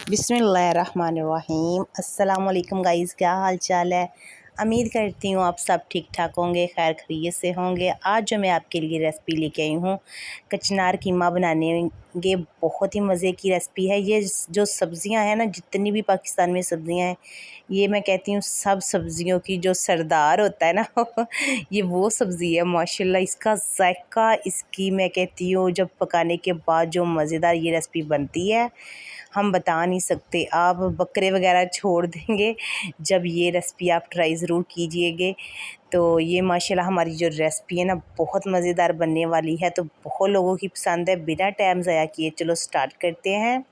बिस्मिल्लाहिर्रहमानिर्रहीम। अस्सलाम वालेकुम गाइज़, क्या हाल चाल है। उम्मीद करती हूँ आप सब ठीक ठाक होंगे, खैर खैरियत से होंगे। आज जो मैं आपके लिए रेसिपी लेके आई हूँ, कचनार कीमा बनाने ये बहुत ही मज़े की रेसिपी है। ये जो सब्ज़ियाँ हैं ना, जितनी भी पाकिस्तान में सब्ज़ियाँ हैं, ये मैं कहती हूँ सब सब्ज़ियों की जो सरदार होता है ना ये वो सब्ज़ी है माशाल्लाह। इसका जायका, इसकी मैं कहती हूँ जब पकाने के बाद जो मज़ेदार ये रेसिपी बनती है, हम बता नहीं सकते। आप बकरे वगैरह छोड़ देंगे जब ये रेसिपी आप ट्राई ज़रूर कीजिएगा। तो ये माशाल्लाह हमारी जो रेसिपी है ना, बहुत मज़ेदार बनने वाली है, तो बहुत लोगों की पसंद है। बिना टाइम ज़ाया किए चलो स्टार्ट करते हैं।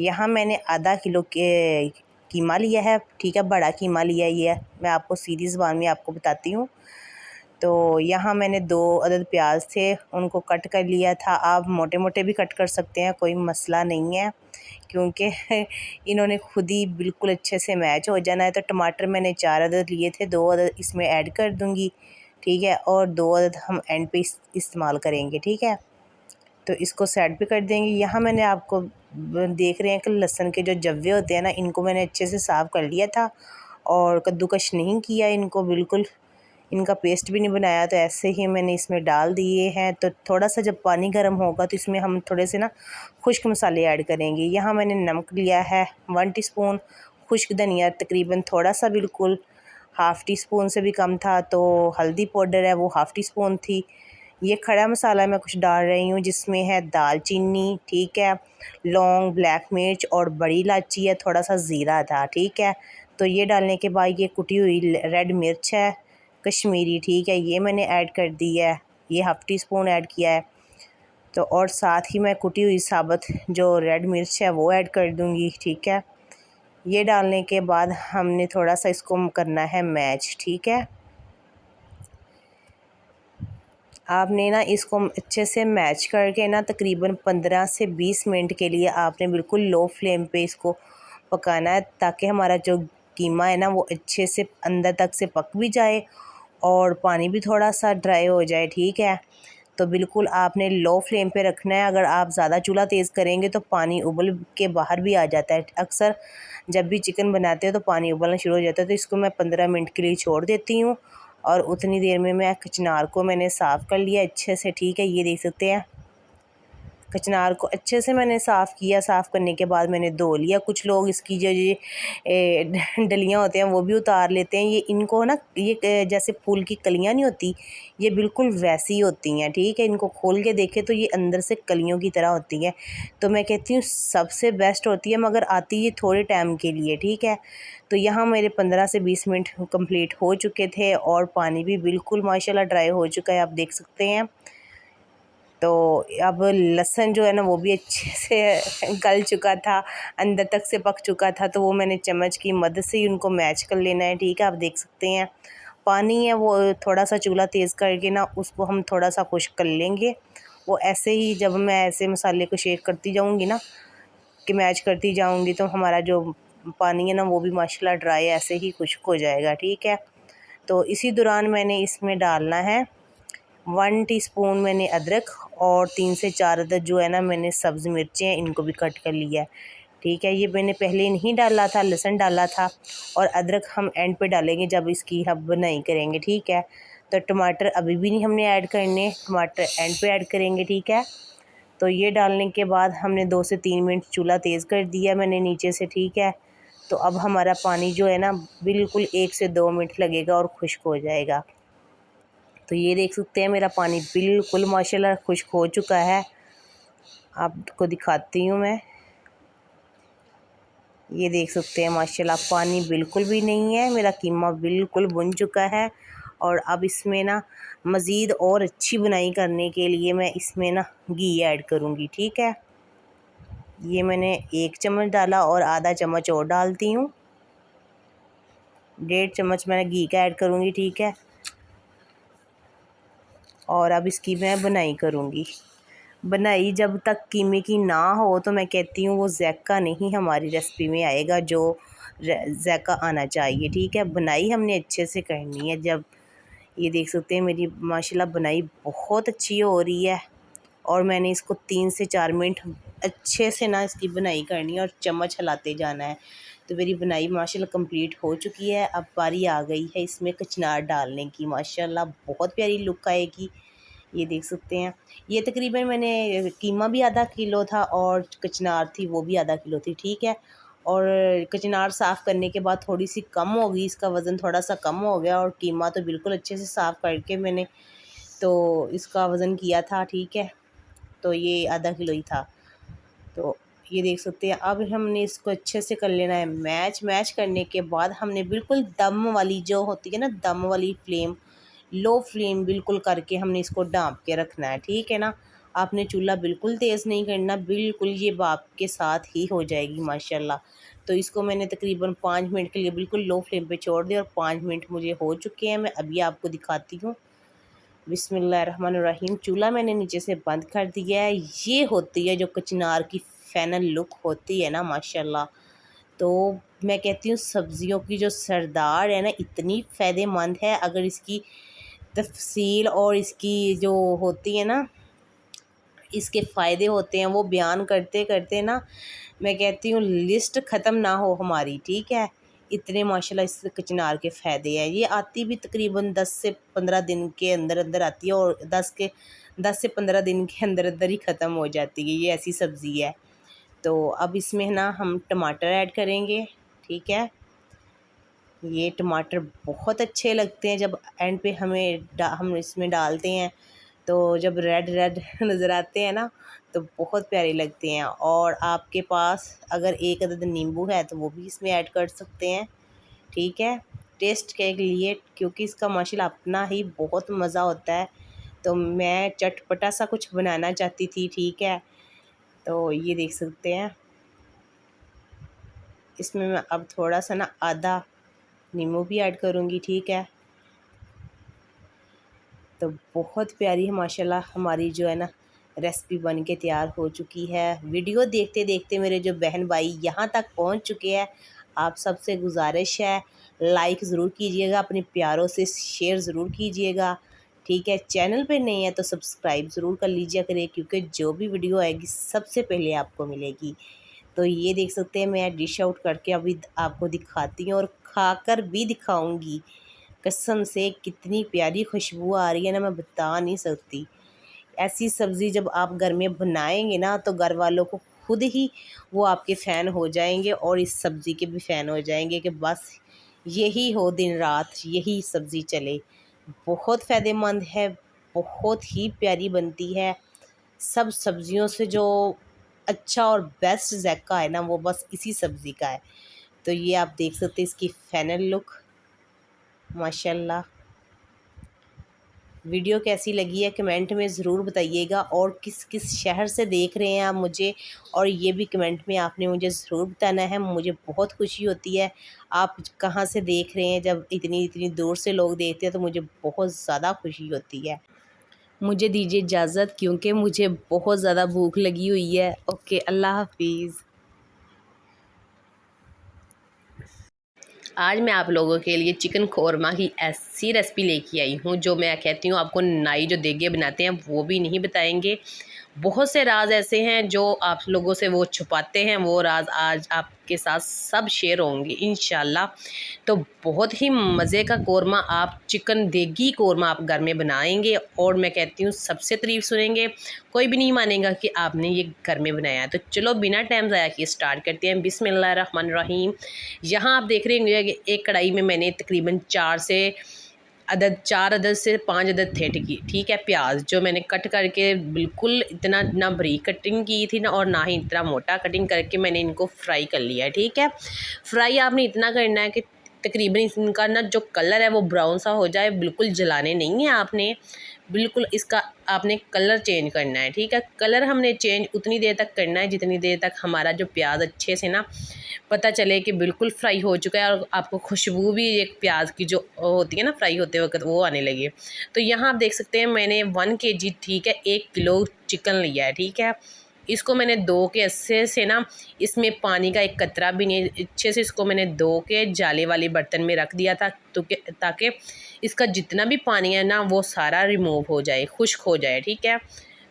यहाँ मैंने आधा किलो के कीमा लिया है, ठीक है, बड़ा कीमा लिया है। ये मैं आपको सीधी ज़ुबान में आपको बताती हूँ। तो यहाँ मैंने 2 अदद प्याज थे, उनको कट कर लिया था। आप मोटे मोटे भी कट कर सकते हैं, कोई मसला नहीं है, क्योंकि इन्होंने खुद ही बिल्कुल अच्छे से मैच हो जाना है। तो टमाटर मैंने 4 अदद लिए थे, 2 अदद इसमें ऐड कर दूँगी, ठीक है, और 2 अदद हम एंड पे इस्तेमाल करेंगे, ठीक है। तो इसको साइड पे कर देंगे। यहाँ मैंने आपको देख रहे हैं कि लहसुन के जो जव्वे होते हैं ना, इनको मैंने अच्छे से साफ़ कर लिया था और कद्दूकश नहीं किया इनको, बिल्कुल इनका पेस्ट भी नहीं बनाया। तो ऐसे ही मैंने इसमें डाल दिए हैं। तो थोड़ा सा जब पानी गर्म होगा तो इसमें हम थोड़े से ना खुश्क मसाले ऐड करेंगे। यहाँ मैंने नमक लिया है 1 टीस्पून, खुश्क धनिया तकरीबन थोड़ा सा, बिल्कुल हाफ़ टी स्पून से भी कम था। तो हल्दी पाउडर है वो हाफ़ टी स्पून थी। ये खड़ा मसाला मैं कुछ डाल रही हूँ, जिसमें है दालचीनी, ठीक है, लौंग, ब्लैक मिर्च और बड़ी इलायची है, थोड़ा सा ज़ीरा था, ठीक है। तो ये डालने के बाद ये कुटी हुई रेड मिर्च है कश्मीरी, ठीक है, ये मैंने ऐड कर दी है, ये हाफ़ टी स्पून ऐड किया है। तो और साथ ही मैं कुटी हुई साबुत जो रेड मिर्च है वो ऐड कर दूँगी, ठीक है। ये डालने के बाद हमने थोड़ा सा इसको करना है मैच, ठीक है। आपने ना इसको अच्छे से मैच करके ना तकरीबन 15 से 20 मिनट के लिए आपने बिल्कुल लो फ्लेम पे इसको पकाना है, ताकि हमारा जो कीमा है ना वो अच्छे से अंदर तक से पक भी जाए और पानी भी थोड़ा सा ड्राई हो जाए, ठीक है। तो बिल्कुल आपने लो फ्लेम पे रखना है। अगर आप ज़्यादा चूल्हा तेज़ करेंगे तो पानी उबल के बाहर भी आ जाता है। अक्सर जब भी चिकन बनाते हैं तो पानी उबलना शुरू हो जाता है। तो इसको मैं 15 मिनट के लिए छोड़ देती हूँ और उतनी देर में मैं कचनार को मैंने साफ़ कर लिया अच्छे से, ठीक है। ये देख सकते हैं कचनार को अच्छे से मैंने साफ़ किया। साफ़ करने के बाद मैंने धो लिया। कुछ लोग इसकी जो ये डलियाँ होते हैं वो भी उतार लेते हैं। ये इनको ना ये जैसे फूल की कलियाँ नहीं होती, ये बिल्कुल वैसी होती हैं, ठीक है। इनको खोल के देखें तो ये अंदर से कलियों की तरह होती हैं। तो मैं कहती हूँ सबसे बेस्ट होती है, मगर आती है थोड़े टाइम के लिए, ठीक है। तो यहाँ मेरे 15 से 20 मिनट कंप्लीट हो चुके थे और पानी भी बिल्कुल माशाल्लाह ड्राई हो चुका है, आप देख सकते हैं। तो अब लहसुन जो है ना वो भी अच्छे से गल चुका था, अंदर तक से पक चुका था। तो वो मैंने चम्मच की मदद से ही उनको मैच कर लेना है, ठीक है। आप देख सकते हैं पानी है वो थोड़ा सा चूल्हा तेज़ करके ना उसको हम थोड़ा सा खुश्क कर लेंगे। वो ऐसे ही जब मैं ऐसे मसाले को शेक करती जाऊंगी ना, कि मैच करती जाऊंगी, तो हमारा जो पानी है ना वो भी माशाल्लाह ड्राई ऐसे ही खुश्क हो जाएगा, ठीक है। तो इसी दौरान मैंने इसमें डालना है 1 टीस्पून मैंने अदरक और 3 से 4 अदद जो है ना मैंने सब्ज़ मिर्चें हैं, इनको भी कट कर लिया है, ठीक है। ये मैंने पहले नहीं डाला था, लहसुन डाला था और अदरक हम एंड पे डालेंगे जब इसकी हम बनाई करेंगे, ठीक है। तो टमाटर अभी भी नहीं हमने ऐड करने, टमाटर एंड पे ऐड करेंगे, ठीक है। तो ये डालने के बाद हमने 2 से 3 मिनट चूल्हा तेज़ कर दिया मैंने नीचे से, ठीक है। तो अब हमारा पानी जो है ना बिल्कुल 1 से 2 मिनट लगेगा और खुश्क हो जाएगा। तो ये देख सकते हैं मेरा पानी बिल्कुल माशाल्लाह खुश्क हो चुका है। आपको दिखाती हूँ मैं, ये देख सकते हैं माशाल्लाह पानी बिल्कुल भी नहीं है, मेरा कीमा बिल्कुल भुन चुका है। और अब इसमें ना मज़ीद और अच्छी बुनाई करने के लिए मैं इसमें ना घी ऐड करूँगी, ठीक है। ये मैंने 1 चम्मच डाला और आधा चम्मच और डालती हूँ, 1.5 चम्मच मैंने घी का ऐड करूँगी, ठीक है। और अब इसकी मैं बुनाई करूँगी। बनाई जब तक कीमे की ना हो तो मैं कहती हूँ वो ज़ायका नहीं हमारी रेसिपी में आएगा जो ज़ायका आना चाहिए, ठीक है। बनाई हमने अच्छे से करनी है। जब ये देख सकते हैं मेरी माशाल्लाह बनाई बहुत अच्छी हो रही है और मैंने इसको 3 से 4 मिनट अच्छे से ना इसकी बुनाई करनी है और चम्मच हिलाते जाना है। तो मेरी बुनाई माशाल्लाह कंप्लीट हो चुकी है। अब बारी आ गई है इसमें कचनार डालने की। माशाल्लाह बहुत प्यारी लुक आएगी, ये देख सकते हैं। ये तकरीबन मैंने कीमा भी आधा किलो था और कचनार थी वो भी आधा किलो थी, ठीक है। और कचनार साफ़ करने के बाद थोड़ी सी कम हो गई, इसका वज़न थोड़ा सा कम हो गया। और कीमा तो बिल्कुल अच्छे से साफ़ करके मैंने तो इसका वज़न किया था, ठीक है। तो ये आधा किलो ही था। तो ये देख सकते हैं। अब हमने इसको अच्छे से कर लेना है मैच करने के बाद हमने बिल्कुल दम वाली जो होती है ना, दम वाली फ्लेम, लो फ्लेम बिल्कुल करके हमने इसको ढाँप के रखना है, ठीक है ना। आपने चूल्हा बिल्कुल तेज़ नहीं करना, बिल्कुल ये भाप के साथ ही हो जाएगी माशाल्लाह। तो इसको मैंने तकरीबन 5 मिनट के लिए बिल्कुल लो फ्लेम पे छोड़ दिया और 5 मिनट मुझे हो चुके हैं। मैं अभी आपको दिखाती हूँ। बिस्मिल्लाहिर्रहमानिर्रहीम। चूल्हा मैंने नीचे से बंद कर दिया है। ये होती है जो कचनार की फाइनल लुक होती है ना माशाल्लाह। तो मैं कहती हूँ सब्ज़ियों की जो सरदार है ना, इतनी फ़ायदेमंद है। अगर इसकी तफसील और इसकी जो होती है ना, इसके फ़ायदे होते हैं, वो बयान करते करते ना मैं कहती हूँ लिस्ट ख़त्म ना हो हमारी, ठीक है। इतने माशाल्लाह इस कचनार के फ़ायदे हैं। ये आती भी तकरीबन 10 से 15 दिन के अंदर अंदर आती है और 10 से 15 दिन के अंदर अंदर ही ख़त्म हो जाती है। ये ऐसी सब्ज़ी है। तो अब इसमें ना हम टमाटर ऐड करेंगे, ठीक है। ये टमाटर बहुत अच्छे लगते हैं जब एंड पे हम इसमें डालते हैं, तो जब रेड रेड नज़र आते हैं ना, तो बहुत प्यारे लगते हैं। और आपके पास अगर एक अदद नींबू है तो वो भी इसमें ऐड कर सकते हैं, ठीक है, टेस्ट के लिए, क्योंकि इसका माशाल्लाह अपना ही बहुत मज़ा होता है। तो मैं चटपटा सा कुछ बनाना चाहती थी, ठीक है। तो ये देख सकते हैं। इसमें मैं अब थोड़ा सा ना आधा नींबू भी ऐड करूँगी, ठीक है। तो बहुत प्यारी है माशाल्लाह हमारी जो है ना रेसिपी बन के तैयार हो चुकी है। वीडियो देखते देखते मेरे जो बहन भाई यहाँ तक पहुँच चुके हैं, आप सबसे गुजारिश है लाइक ज़रूर कीजिएगा, अपने प्यारों से शेयर ज़रूर कीजिएगा, ठीक है। चैनल पे नहीं है तो सब्सक्राइब ज़रूर कर लीजिए करें, क्योंकि जो भी वीडियो आएगी सबसे पहले आपको मिलेगी। तो ये देख सकते हैं मैं डिश आउट करके अभी आपको दिखाती हूँ और खाकर भी दिखाऊंगी। कसम से कितनी प्यारी खुशबू आ रही है ना, मैं बता नहीं सकती। ऐसी सब्ज़ी जब आप घर में बनाएंगे ना, तो घर वालों को खुद ही वो आपके फ़ैन हो जाएंगे और इस सब्ज़ी के भी फ़ैन हो जाएंगे कि बस यही हो, दिन रात यही सब्ज़ी चले। बहुत फ़ायदेमंद है, बहुत ही प्यारी बनती है। सब सब्ज़ियों से जो अच्छा और बेस्ट ज़ायक़ा है ना, वो बस इसी सब्ज़ी का है। तो ये आप देख सकते हैं इसकी फाइनल लुक माशाल्लाह। वीडियो कैसी लगी है कमेंट में ज़रूर बताइएगा, और किस किस शहर से देख रहे हैं आप मुझे, और ये भी कमेंट में आपने मुझे ज़रूर बताना है। मुझे बहुत खुशी होती है आप कहाँ से देख रहे हैं। जब इतनी इतनी दूर से लोग देखते हैं तो मुझे बहुत ज़्यादा खुशी होती है। मुझे दीजिए इजाज़त, क्योंकि मुझे बहुत ज़्यादा भूख लगी हुई है। ओके, अल्लाह हाफिज़। आज मैं आप लोगों के लिए चिकन कोरमा की ऐसी रेसिपी लेके आई हूँ जो मैं कहती हूँ आपको नाई जो देगे बनाते हैं वो भी नहीं बताएंगे। बहुत से राज ऐसे हैं जो आप लोगों से वो छुपाते हैं, वो राज आज आपके साथ सब शेयर होंगे इंशाल्लाह। तो बहुत ही मज़े का कोरमा, आप चिकन देगी कोरमा आप घर में बनाएंगे और मैं कहती हूँ सबसे तारीफ़ सुनेंगे, कोई भी नहीं मानेगा कि आपने ये घर में बनाया है। तो चलो बिना टाइम ज़ाया किए स्टार्ट करते हैं। बिस्मिल्लाहिर्रहमानिर्रहीम। यहाँ आप देख रहे होंगे कि एक कढ़ाई में मैंने तकरीबन 4 अदद से 5 अदद थे, ठीक है, प्याज जो मैंने कट करके बिल्कुल इतना ना बारीक कटिंग की थी ना और ना ही इतना मोटा कटिंग करके मैंने इनको फ्राई कर लिया है, ठीक है। फ्राई आपने इतना करना है कि तकरीबन इनका ना जो कलर है वो ब्राउन सा हो जाए, बिल्कुल जलाने नहीं है आपने, बिल्कुल इसका आपने कलर चेंज करना है, ठीक है। कलर हमने चेंज उतनी देर तक करना है जितनी देर तक हमारा जो प्याज अच्छे से ना पता चले कि बिल्कुल फ्राई हो चुका है और आपको खुशबू भी एक प्याज की जो होती है ना फ्राई होते वक्त वो आने लगे। तो यहाँ आप देख सकते हैं मैंने 1 kg, ठीक है, 1 किलो चिकन लिया है, ठीक है। इसको मैंने धो के अच्छे से ना, इसमें पानी का एक कतरा भी नहीं, अच्छे से इसको मैंने धो के जाले वाले बर्तन में रख दिया था तो ताकि इसका जितना भी पानी है ना वो सारा रिमूव हो जाए, खुश्क हो जाए, ठीक है।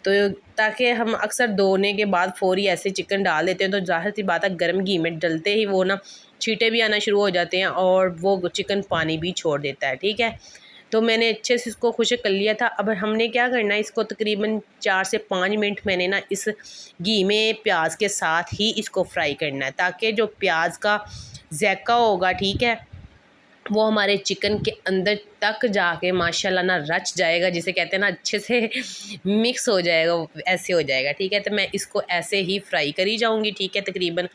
तो ताकि हम अक्सर धोने के बाद फ़ौरी ऐसे चिकन डाल देते हैं तो ज़ाहिर सी बात है गर्म घी में डलते ही वो ना छींटे भी आना शुरू हो जाते हैं और वो चिकन पानी भी छोड़ देता है। ठीक है, तो मैंने अच्छे से इसको खुश्क कर लिया था। अब हमने क्या करना है, इसको तकरीबन 4 से 5 मिनट मैंने ना इस घी में प्याज के साथ ही इसको फ्राई करना है, ताकि जो प्याज का ज़ायका होगा, ठीक है, वो हमारे चिकन के अंदर तक जाके माशाल्लाह ना रच जाएगा, जिसे कहते हैं ना अच्छे से मिक्स हो जाएगा, ऐसे हो जाएगा। ठीक है, तो मैं इसको ऐसे ही फ्राई करी जाऊंगी। ठीक है, तकरीबन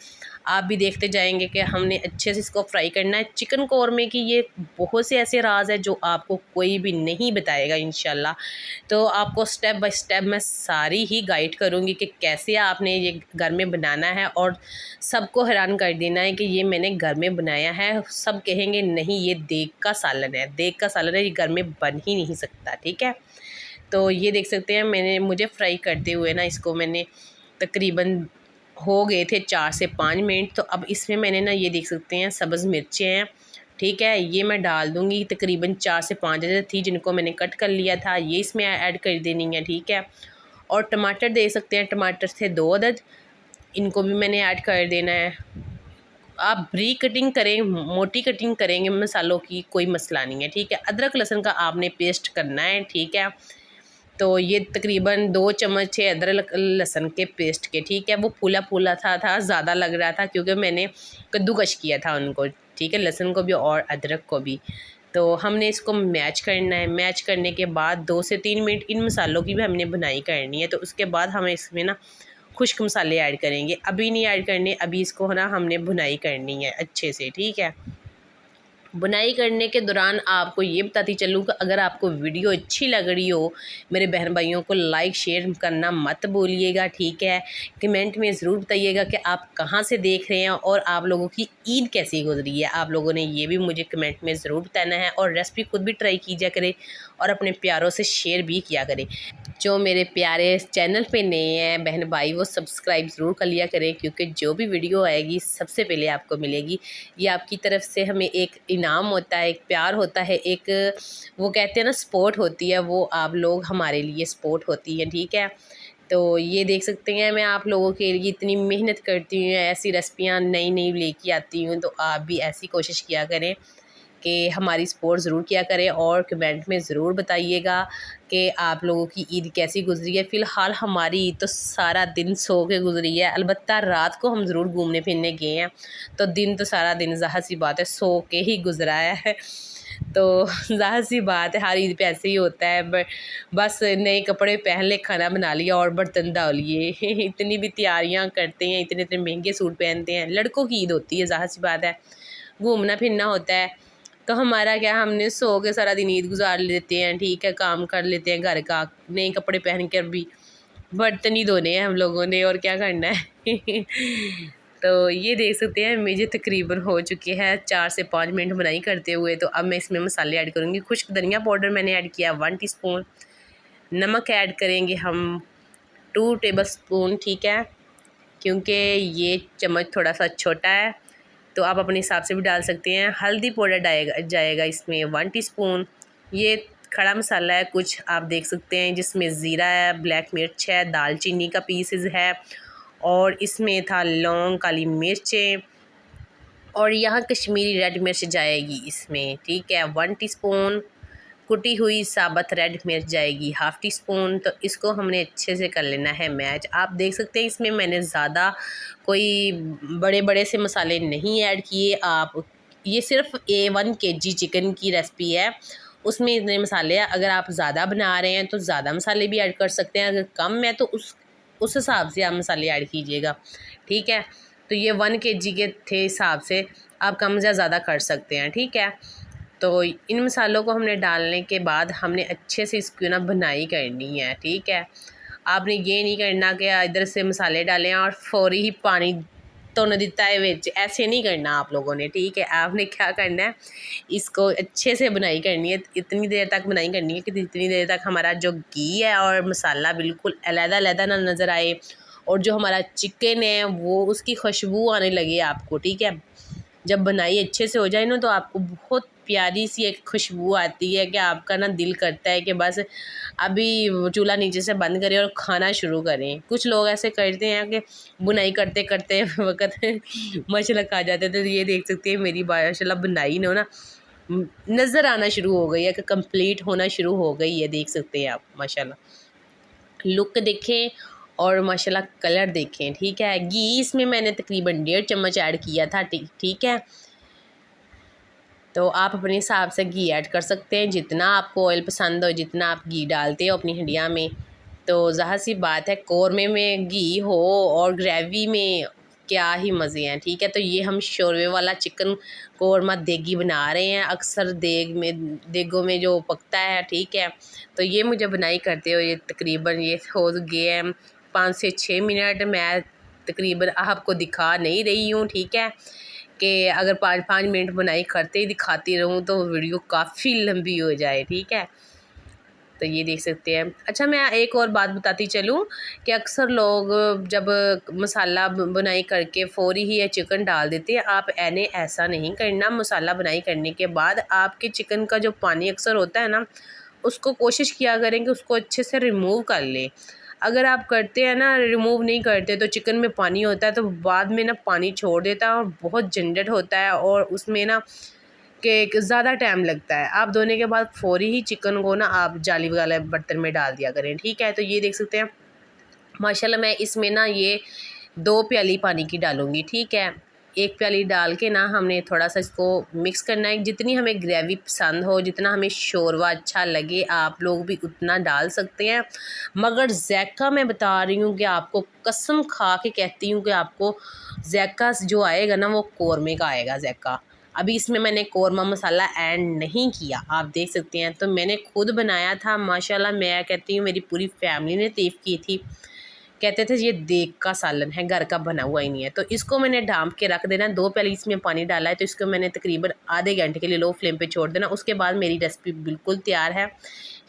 आप भी देखते जाएंगे कि हमने अच्छे से इसको फ्राई करना है। चिकन कौरमे की ये बहुत से ऐसे राज है जो आपको कोई भी नहीं बताएगा इंशाल्लाह। तो आपको स्टेप बाय स्टेप मैं सारी ही गाइड करूँगी कि कैसे आपने ये घर में बनाना है, और सबको हैरान कर देना है कि ये मैंने घर में बनाया है। सब कहेंगे नहीं ये देग का सालन है, देग का सालन है, ये घर में बन ही नहीं सकता। ठीक है, तो ये देख सकते हैं मुझे फ्राई करते हुए ना इसको मैंने तकरीबन हो गए थे 4 से 5 मिनट। तो अब इसमें मैंने ना ये देख सकते हैं सब्ज़ मिर्चें हैं। ठीक है, ये मैं डाल दूँगी, तकरीबन 4 से 5 थी जिनको मैंने कट कर लिया था, ये इसमें ऐड कर देनी है। ठीक है, और टमाटर दे सकते हैं, टमाटर थे 2 अदद, इनको भी मैंने ऐड कर देना है। आप ब्रीक कटिंग करें, मोटी कटिंग करेंगे मसालों की, कोई मसला नहीं है। ठीक है, अदरक लहसुन का आपने पेस्ट करना है। ठीक है, तो ये तकरीबन 2 चम्मच है अदरक लहसुन के पेस्ट के। ठीक है, वो फूला फूला था ज़्यादा लग रहा था क्योंकि मैंने कद्दूकश किया था उनको। ठीक है, लहसुन को भी और अदरक को भी। तो हमने इसको मैच करना है। मैच करने के बाद 2 से 3 मिनट इन मसालों की भी हमने भुनाई करनी है। तो उसके बाद हमें इसमें ना खुश्क मसाले ऐड करेंगे, अभी नहीं ऐड करने, अभी इसको ना हमने भुनाई करनी है अच्छे से। ठीक है, बुनाई करने के दौरान आपको ये बताती चलूँ कि अगर आपको वीडियो अच्छी लग रही हो, मेरे बहन भाइयों को लाइक शेयर करना मत भूलिएगा। ठीक है, कमेंट में ज़रूर बताइएगा कि आप कहाँ से देख रहे हैं और आप लोगों की ईद कैसी गुजरी है। आप लोगों ने ये भी मुझे कमेंट में ज़रूर बताना है, और रेसिपी खुद भी ट्राई कीजिए करें और अपने प्यारों से शेयर भी किया करें। जो मेरे प्यारे चैनल पे नए हैं बहन भाई, वो सब्सक्राइब ज़रूर कर लिया करें, क्योंकि जो भी वीडियो आएगी सबसे पहले आपको मिलेगी। ये आपकी तरफ से हमें एक इनाम होता है, एक प्यार होता है, एक वो कहते हैं ना सपोर्ट होती है, वो आप लोग हमारे लिए सपोर्ट होती है। ठीक है, तो ये देख सकते हैं मैं आप लोगों के लिए इतनी मेहनत करती हूँ, ऐसी रेसिपियाँ नई नई लेके आती हूँ, तो आप भी ऐसी कोशिश किया करें कि हमारी सपोर्ट ज़रूर किया करें, और कमेंट में ज़रूर बताइएगा कि आप लोगों की ईद कैसी गुजरी है। फ़िलहाल हमारी ईद तो सारा दिन सो के गुजरी है, अलबत्ता रात को हम ज़रूर घूमने फिरने गए हैं, तो दिन तो सारा दिन ज़ाहिर सी बात है सो के ही गुजरा है। तो ज़ाहिर सी बात है हर ईद पे ऐसे ही होता है, बस नए कपड़े पहन ले, खाना बना लिया और बर्तन धो लिए। इतनी भी तैयारियां करते हैं, इतने इतने महंगे सूट पहनते हैं। लड़कों की ईद होती है, ज़ाहिर सी बात है, घूमना फिरना होता है। तो हमारा क्या, हमने सो के सारा दिन ईद गुजार लेते हैं। ठीक है, काम कर लेते हैं घर का, नए कपड़े पहन कर भी बर्तन ही धोने हैं हम लोगों ने, और क्या करना है। तो ये देख सकते हैं मुझे तकरीबन हो चुके हैं 4 से 5 मिनट बनाई करते हुए। तो अब मैं इसमें मसाले ऐड करूँगी। खुश्क धनिया पाउडर मैंने ऐड किया 1 टीस्पून, नमक ऐड करेंगे हम 2 टेबल स्पून। ठीक है, क्योंकि ये चम्मच थोड़ा सा छोटा है तो आप अपने हिसाब से भी डाल सकते हैं। हल्दी पाउडर जाएगा इसमें 1 टीस्पून। ये खड़ा मसाला है कुछ आप देख सकते हैं, जिसमें ज़ीरा है, ब्लैक मिर्च है, दालचीनी का पीसेस है, और इसमें था लौंग, काली मिर्चें, और यहाँ कश्मीरी रेड मिर्च जाएगी इसमें। ठीक है, 1 टीस्पून। कुटी हुई साबुत रेड मिर्च जाएगी 1/2 टीस्पून। तो इसको हमने अच्छे से कर लेना है मैच। आप देख सकते हैं इसमें मैंने ज़्यादा कोई बड़े बड़े से मसाले नहीं ऐड किए। आप ये सिर्फ A1 kg चिकन की रेसिपी है, उसमें इतने मसाले हैं। अगर आप ज़्यादा बना रहे हैं तो ज़्यादा मसाले भी ऐड कर सकते हैं, अगर कम है तो उस हिसाब से आप मसाले ऐड कीजिएगा। ठीक है, तो ये 1 kg के थे हिसाब से आप कम या ज़्यादा कर सकते हैं। ठीक है, तो इन मसालों को हमने डालने के बाद हमने अच्छे से इसकी ना भुनाई करनी है। ठीक है, आपने ये नहीं करना कि इधर से मसाले डालें और फौरी ही पानी तो न दिता है विच, ऐसे नहीं करना आप लोगों ने। ठीक है, आपने क्या करना है, इसको अच्छे से भुनाई करनी है, इतनी देर तक भुनाई करनी है कि जितनी देर तक हमारा जो घी है और मसाला बिल्कुल अलग-अलग ना नज़र आए, और जो हमारा चिकन है वो उसकी खुशबू आने लगे आपको। ठीक है, जब बनाई अच्छे से हो जाए ना तो आपको बहुत प्यारी सी एक खुशबू आती है कि आपका ना दिल करता है कि बस अभी चूल्हा नीचे से बंद करें और खाना शुरू करें। कुछ लोग ऐसे करते हैं कि बुनाई करते करते वक़्त माशाल्लाह खा जाते हैं। तो ये देख सकते हैं मेरी माशाल्लाह बुनाई ना नज़र आना शुरू हो गई है कि कंप्लीट होना शुरू हो गई है। देख सकते हैं आप माशाल्लाह लुक देखें और माशाल्लाह कलर देखें। ठीक है, घी इसमें मैंने तकरीबन 1.5 चम्मच ऐड किया था। ठीक है, तो आप अपने हिसाब से घी ऐड कर सकते हैं, जितना आपको ऑयल पसंद हो, जितना आप घी डालते हो अपनी हंडिया में। तो ज़ाहिर सी बात है कौरमे में घी हो और ग्रेवी में क्या ही मज़े हैं। ठीक है, तो ये हम शोरवे वाला चिकन कौरमा देगी बना रहे हैं। अक्सर देगों में जो पकता है। ठीक है, तो ये मुझे बनाई करते हो ये तकरीबन ये हो गए हैं 5 से 6 मिनट। मैं तकरीबन आपको दिखा नहीं रही हूँ। ठीक है, कि अगर 5-5 मिनट बनाई करते ही दिखाती रहूँ तो वीडियो काफ़ी लंबी हो जाए। ठीक है, तो ये देख सकते हैं। अच्छा, मैं एक और बात बताती चलूँ कि अक्सर लोग जब मसाला बुनाई करके फ़ौरी ही ये चिकन डाल देते हैं। आप ऐसा नहीं करना। मसाला बुनाई करने के बाद आपके चिकन का जो पानी अक्सर होता है ना, उसको कोशिश किया करें कि उसको अच्छे से रिमूव कर लें। अगर आप करते हैं ना, रिमूव नहीं करते तो चिकन में पानी होता है तो बाद में ना पानी छोड़ देता है और बहुत झंझट होता है और उसमें ना कि ज़्यादा टाइम लगता है। आप धोने के बाद फ़ौरी ही चिकन को ना आप जाली वाले बर्तन में डाल दिया करें। ठीक है, तो ये देख सकते हैं माशाल्लाह मैं इसमें ना ये 2 प्याली पानी की डालूँगी। ठीक है, 1 प्याली डाल के ना हमने थोड़ा सा इसको मिक्स करना है। जितनी हमें ग्रेवी पसंद हो, जितना हमें शोरवा अच्छा लगे, आप लोग भी उतना डाल सकते हैं। मगर ज़ायका मैं बता रही हूँ कि आपको कसम खा के कहती हूँ कि आपको ज़ायका जो आएगा ना वो कौरमे का आएगा ज़ायका। अभी इसमें मैंने कौरमा मसाला ऐड नहीं किया, आप देख सकते हैं। तो मैंने खुद बनाया था माशाल्लाह। मैं कहती हूँ मेरी पूरी फैमिली ने तारीफ़ की थी, कहते थे ये देग का सालन है, घर का बना हुआ ही नहीं है। तो इसको मैंने ढाँप के रख देना। 2 प्याली इसमें पानी डाला है तो इसको मैंने तकरीबन आधे घंटे के लिए लो फ्लेम पे छोड़ देना। उसके बाद मेरी रेसिपी बिल्कुल तैयार है।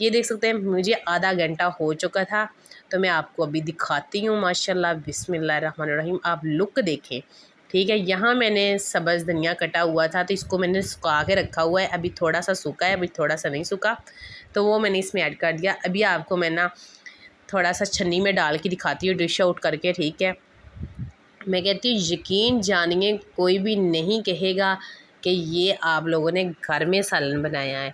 ये देख सकते हैं मुझे आधा घंटा हो चुका था। तो मैं आपको अभी दिखाती हूँ माशाल्लाह। बिस्मिल्लाहिर्रहमानिर्रहीम, आप लुक देखें। ठीक है, यहाँ मैंने सब्ज़ धनिया कटा हुआ था तो इसको मैंने सुखा के रखा हुआ है। अभी थोड़ा सा सूखा है, अभी थोड़ा सा नहीं सूखा, तो वो मैंने इसमें ऐड कर दिया। अभी आपको मैं ना थोड़ा सा छन्नी में डाल के दिखाती हूँ डिश आउट करके। ठीक है, मैं कहती हूँ यकीन जानिए कोई भी नहीं कहेगा कि ये आप लोगों ने घर में सालन बनाया है।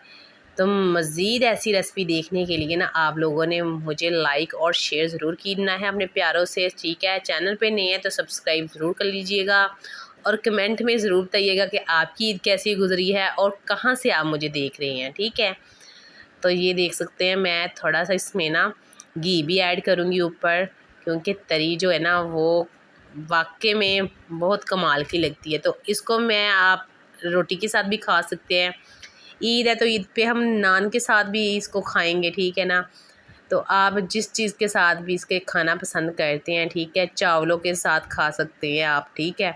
तो मज़ीद ऐसी रेसिपी देखने के लिए ना आप लोगों ने मुझे लाइक और शेयर ज़रूर करना है अपने प्यारों से। ठीक है, चैनल पे नहीं है तो सब्सक्राइब ज़रूर कर लीजिएगा और कमेंट में ज़रूर बताइएगा कि आपकी ईद कैसी गुजरी है और कहाँ से आप मुझे देख रहे हैं। ठीक है, तो ये देख सकते हैं मैं थोड़ा सा इसमें ना घी भी ऐड करूँगी ऊपर, क्योंकि तरी जो है ना वो वाकई में बहुत कमाल की लगती है। तो इसको मैं आप रोटी के साथ भी खा सकते हैं। ईद है तो ईद पे हम नान के साथ भी इसको खाएंगे। ठीक है ना, तो आप जिस चीज़ के साथ भी इसके खाना पसंद करते हैं, ठीक है, चावलों के साथ खा सकते हैं आप। ठीक है,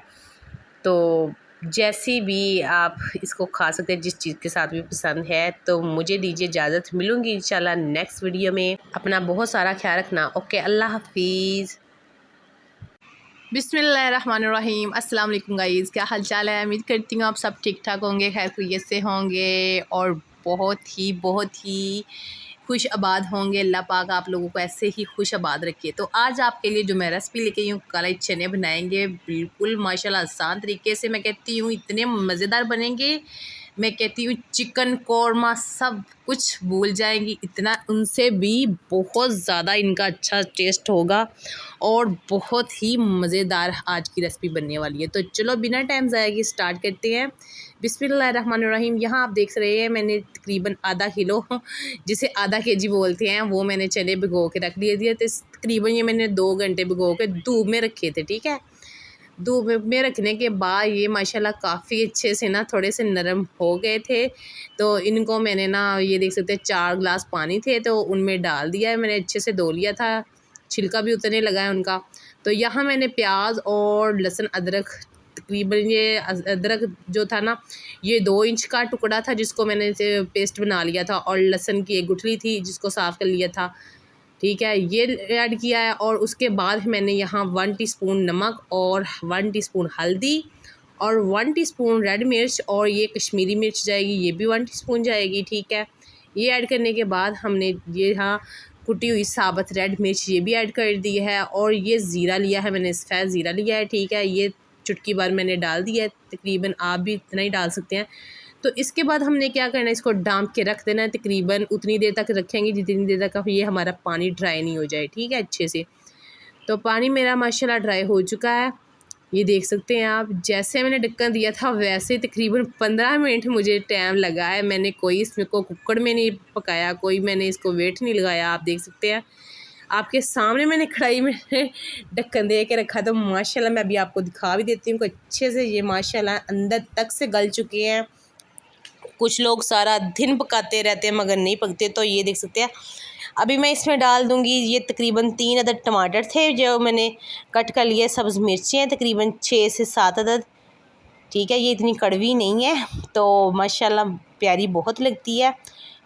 तो जैसी भी आप इसको खा सकते हैं, जिस चीज़ के साथ भी पसंद है। तो मुझे दीजिए इजाज़त, मिलूँगी इंशाल्लाह नेक्स्ट वीडियो में। अपना बहुत सारा ख्याल रखना। ओके, अल्लाह हाफिज़। बिस्मिल्लाहिर्रहमानिर्रहीम। अस्सलाम वालेकुम गाइज़, क्या हाल चाल है? उम्मीद करती हूँ आप सब ठीक ठाक होंगे, खैर खैरियत से होंगे और बहुत ही खुश आबाद होंगे। अल्लाह पाक आप लोगों को ऐसे ही खुश आबाद रखिए। तो आज आपके लिए जो मैं रेसिपी लेके आई हूँ, काले चने बनाएंगे बिल्कुल माशाल्लाह आसान तरीके से। मैं कहती हूँ इतने मज़ेदार बनेंगे, मैं कहती हूँ चिकन कौरमा सब कुछ भूल जाएंगी, इतना उनसे भी बहुत ज़्यादा इनका अच्छा टेस्ट होगा और बहुत ही मज़ेदार आज की रेसिपी बनने वाली है। तो चलो बिना टाइम ज़ाया किए स्टार्ट करते हैं। बिस्मिल्लाहिर्रहमानिर्रहीम। यहाँ आप देख रहे हैं मैंने तकरीबन आधा किलो, जिसे आधा केजी बोलते हैं, वो मैंने चने भिगो के रख दिए थे। तकरीबन ये मैंने 2 घंटे भिगो के धूप में रखे थे। ठीक है, धूप में रखने के बाद ये माशाल्लाह काफ़ी अच्छे से ना थोड़े से नरम हो गए थे। तो इनको मैंने ना ये देख सकते हैं 4 गिलास पानी थे तो उनमें डाल दिया है, मैंने अच्छे से धो लिया था, छिलका भी उतरने लगा है उनका। तो यहाँ मैंने प्याज और लहसुन अदरक, तकरीबन ये अदरक जो था ना ये 2 इंच का टुकड़ा था जिसको मैंने पेस्ट बना लिया था, और लहसुन की एक गुठली थी जिसको साफ़ कर लिया था। ठीक है, ये ऐड किया है और उसके बाद मैंने यहाँ 1 टीस्पून नमक और 1 टीस्पून हल्दी और 1 टीस्पून रेड मिर्च, और ये कश्मीरी मिर्च जाएगी, ये भी 1 टीस्पून जाएगी, ठीक है। ये ऐड करने के बाद हमने ये यहाँ कुटी हुई साबुत रेड मिर्च ये भी ऐड कर दी है, और ये ज़ीरा लिया है मैंने, सफ़ेद ज़ीरा लिया है, ठीक है। ये चुटकी भर मैंने डाल दिया है, तकरीबन आप भी इतना ही डाल सकते हैं। तो इसके बाद हमने क्या करना है, इसको डांप के रख देना है, तकरीबन उतनी देर तक रखेंगे जितनी देर तक ये हमारा पानी ड्राई नहीं हो जाए, ठीक है, अच्छे से। तो पानी मेरा माशाल्लाह ड्राई हो चुका है, ये देख सकते हैं आप। जैसे मैंने ढक्कन दिया था वैसे तकरीबन 15 मिनट मुझे टाइम लगा है। मैंने कोई इसमें को कुकर में नहीं पकाया, कोई मैंने इसको वेट नहीं लगाया, आप देख सकते हैं। आपके सामने मैंने कढ़ाई में ढक्कन दे के रखा, तो माशाल्लाह मैं अभी आपको दिखा भी देती हूँ कि अच्छे से ये माशाल्लाह अंदर तक से गल चुके हैं। कुछ लोग सारा दिन पकाते रहते हैं मगर नहीं पकते, तो ये देख सकते हैं। अभी मैं इसमें डाल दूंगी, ये तकरीबन 3 अदद टमाटर थे जो मैंने कट कर लिए, सब्ज़ मिर्चें हैं तकरीबन 6 से 7 अदद, ठीक है। ये इतनी कड़वी नहीं है, तो माशाल्लाह प्यारी बहुत लगती है,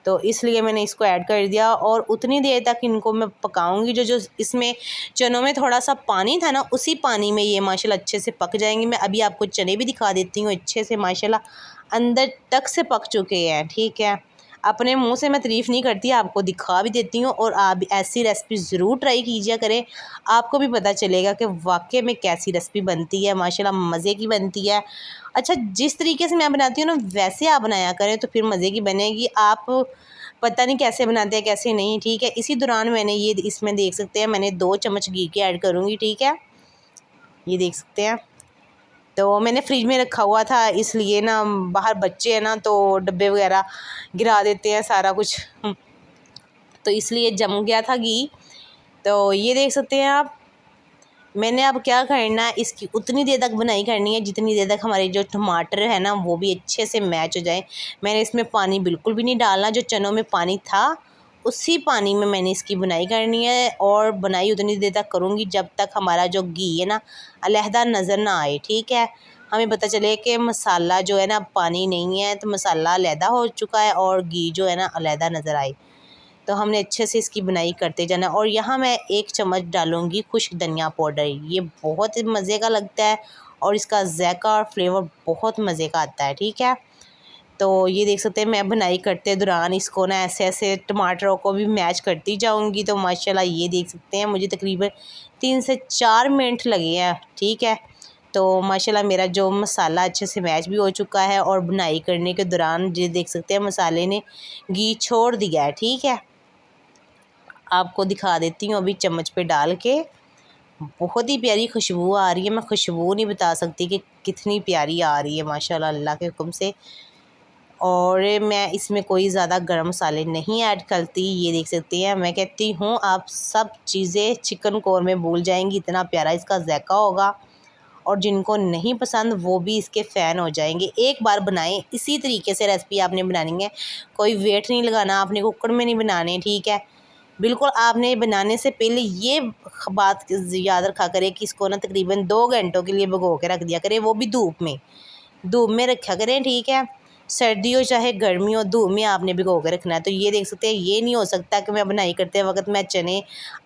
तो इसलिए मैंने इसको ऐड कर दिया। और उतनी देर तक इनको मैं पकाऊंगी जो इसमें चनों में थोड़ा सा पानी था ना, उसी पानी में ये माशाल्लाह अच्छे से पक जाएंगे। मैं अभी आपको चने भी दिखा देती हूँ, अच्छे से माशाल्लाह अंदर तक से पक चुके हैं, ठीक है। अपने मुंह से मैं तारीफ़ नहीं करती, आपको दिखा भी देती हूँ। और आप ऐसी रेसिपी ज़रूर ट्राई कीजिए करें, आपको भी पता चलेगा कि वाकई में कैसी रेसिपी बनती है, माशाल्लाह मज़े की बनती है। अच्छा, जिस तरीके से मैं बनाती हूँ ना वैसे आप बनाया करें तो फिर मज़े की बनेगी। आप पता नहीं कैसे बनाते हैं कैसे नहीं, ठीक है। इसी दौरान मैंने ये इसमें देख सकते हैं मैंने 2 चम्मच घी के ऐड करूँगी, ठीक है, ये देख सकते हैं। तो मैंने फ्रिज में रखा हुआ था, इसलिए ना बाहर बच्चे हैं ना तो डब्बे वगैरह गिरा देते हैं सारा कुछ, तो इसलिए जम गया था घी। तो ये देख सकते हैं आप। मैंने अब क्या करना है, इसकी उतनी देर तक बुनाई करनी है जितनी देर तक हमारे जो टमाटर है ना वो भी अच्छे से मैच हो जाए। मैंने इसमें पानी बिल्कुल भी नहीं डालना, जो चनों में पानी था उसी पानी में मैंने इसकी बुनाई करनी है। और बुनाई उतनी देर तक करूँगी जब तक हमारा जो घी है ना अलहदा नज़र ना आए, ठीक है। हमें पता चले कि मसाला जो है ना पानी नहीं है, तो मसाला अलहदा हो चुका है और घी जो है ना अलहदा नज़र आए, तो हमने अच्छे से इसकी बुनाई करते जाना। और यहाँ मैं 1 चम्मच डालूँगी खुश्क धनिया पाउडर, ये बहुत मज़े का लगता है और इसका ज़ायका और फ्लेवर बहुत मज़े का आता है, ठीक है। तो ये देख सकते हैं मैं बुनाई करते दौरान इसको ना ऐसे ऐसे टमाटरों को भी मैच करती जाऊँगी, तो माशाल्लाह ये देख सकते हैं मुझे तकरीबन 3 से 4 मिनट लगे हैं, ठीक है। तो माशाल्लाह मेरा जो मसाला अच्छे से मैच भी हो चुका है और बुनाई करने के दौरान ये देख सकते हैं मसाले ने घी छोड़ दिया है, ठीक है। आपको दिखा देती हूँ अभी चम्मच पे डाल के, बहुत ही प्यारी खुशबू आ रही है। मैं खुशबू नहीं बता सकती कि कितनी प्यारी आ रही है माशाल्लाह अल्लाह के हुक्म से। और मैं इसमें कोई ज़्यादा गर्म मसाले नहीं ऐड करती, ये देख सकते हैं। मैं कहती हूँ आप सब चीज़ें चिकन कौरमे भूल जाएंगी, इतना प्यारा इसका ज़ायका होगा। और जिनको नहीं पसंद वो भी इसके फ़ैन हो जाएंगे। एक बार बनाएं, इसी तरीके से रेसिपी आपने बनानी है, कोई वेट नहीं लगाना, आपने कुकर में नहीं बनाने, ठीक है। बिल्कुल आपने बनाने से पहले ये बात याद रखा करें कि इसको ना तकरीबन 2 घंटों के लिए भिगो के रख दिया करें, वो भी धूप में रखा करें, ठीक है। सर्दी हो चाहे गर्मी हो, धूप में आपने भिगो के रखना है। तो ये देख सकते हैं, ये नहीं हो सकता कि मैं बुनाई करते वक्त मैं चने